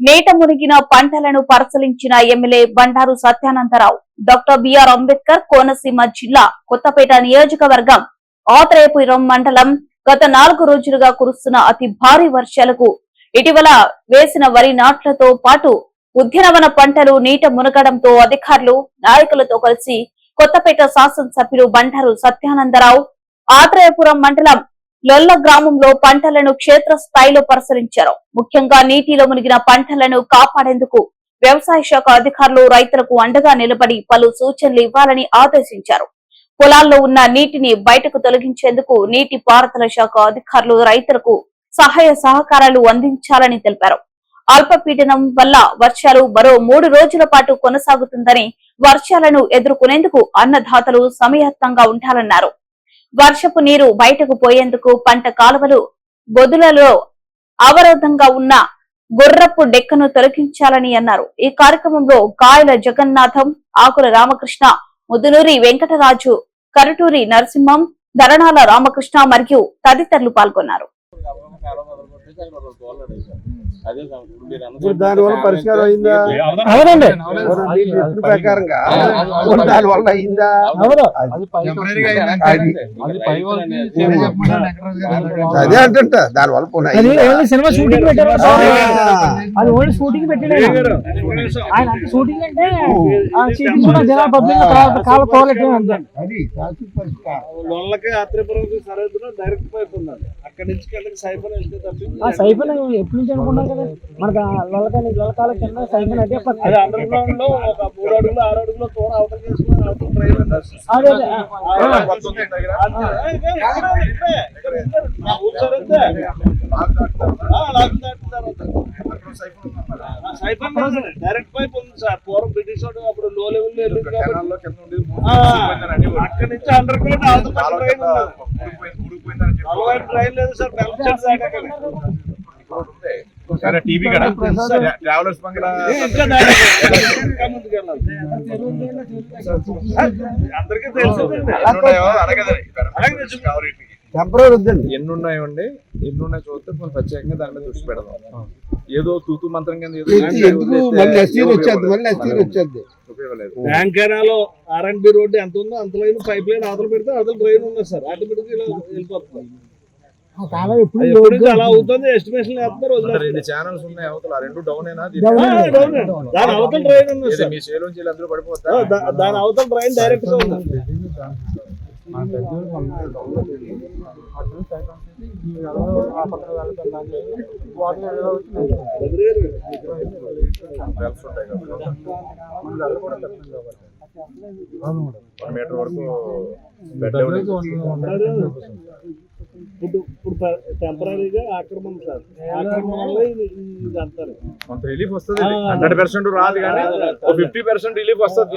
నేట మునిగిన పంటలను పరిశీలించిన MLA Bandaru Satyanandarao. Doctor BR Ambedkar Konaseema జిల్లా కొత్తపేట నియోజకవర్గం ఆత్రేయపురం మండలం గత 4 రోజులుగా కురుస్తున్న అతి భారీ వర్షాలకు ఇటీవల వేసిన వరి నాట్లతో పాటు ఉద్యానవన పంటలు నీట మునగడంతో అధికారులు నాయకులతో కలిసి కొత్తపేట శాసనసభ్యులు బండారు సత్యానందరావు ఆత్రేయపురం మండలం లొల్ల గ్రామంలో పంటలను క్షేత్ర స్థాయిలో పరిశీలించారు. ముఖ్యంగా నీటిలో మునిగిన పంటలను కాపాడేందుకు వ్యవసాయ శాఖ అధికారులు రైతులకు అండగా నిలబడి పలు సూచనలు ఇవ్వాలని ఆదేశించారు. పొలాల్లో ఉన్న నీటిని బయటకు తొలగించేందుకు నీటి పారుదల శాఖ అధికారులు రైతులకు సహాయ సహకారాలు అందించాలని తెలిపారు. అల్పపీడనం వల్ల వర్షాలు మరో 3 రోజుల పాటు కొనసాగుతుందని, వర్షాలను ఎదుర్కొనేందుకు అన్నదాతలు సమయత్తంగా ఉండాలన్నారు. వర్షపు నీరు బయటకు పోయేందుకు పంట కాలువలు బొదులలో అవరోధంగా ఉన్న గుర్రపు డెక్కను తొలగించాలని అన్నారు. ఈ కార్యక్రమంలో గాయల జగన్నాథం, ఆకుల రామకృష్ణ, ముదునూరి వెంకటరాజు, కరటూరి నరసింహం, ధరణాల రామకృష్ణ మరియు తదితరులు పాల్గొన్నారు. దానివల్ల పరిష్కారం అయిందా? ప్రకారంగా దానివల్ల అయిందా? అదే అంటుంటా దానివల్ల సినిమా షూటింగ్ పెట్టారు. అది ఓన్లీ షూటింగ్ పెట్టాడు ఆయన. షూటింగ్ అంటే జనాలు పబ్లిక్ కాల కోలెట్టు అంతే. సరిహద్దులో డైరెక్ట్ పైప్ ఉన్నది. అక్కడి నుంచి కిందకి సైఫన్ వెళ్తే తప్ప సైఫన్ ఎప్పుడు నుంచి అనుకున్నాం కదా మనకు లొలకాల కింద సైఫన్ అయితే అండర్ గ్రౌండ్ లో ఒక 3 అడుగులు 6 అడుగులో తోడ అవతల చేసుకుని అవతల ట్రైన్ డైరెక్ట్ పైప్ ఉంది సార్. పూర్వం బ్రిటిష్ అప్పుడు లో లెవెల్ అక్కడి నుంచి అండర్ గ్రౌండ్ అవతల ట్రైన్ ట్రైన్ లేదు సార్. టీవీ ట్రావెలర్స్ అందరికీ తెలుసు. ఎన్ని ఉన్నాయండి, ఎన్ని ఉన్నాయి చూస్తే మనం ప్రత్యేకంగా దాని మీద దృష్టి పెడదాం. ఏదో తూతు మంత్రం కింద బ్యాంకేరాలో R&B రోడ్డు ఎంత ఉందో అంత లైన్ పైప్ లైన్ అవతల పెడితే అవతల ట్రైన్ ఉంది సార్. ఆటోమేటిక్ ఇలా వెళ్ళిపోతుంది. అలా అవుతుంది. ఎస్టిమేషన్ వేస్తున్నారు. 2 ఛానల్స్ ఉన్నాయి అవతల, 2 డౌన్ అయినా దాని అవతల ట్రైన్ ఉంది సార్. మీ సేల్ నుంచి అందరూ పడిపోతారు. దాని అవతల ట్రైన్ డైరెక్ట్ గా ఉంది. మీటర్ వరకు ఇప్పుడు టెంపరీగా ఆక్రమణ సార్. ఆక్రమణ వల్ల ఇది అంటారు. కొంత రిలీఫ్ వస్తుంది. 100% రాదు కానీ 50% రిలీఫ్ వస్తుంది.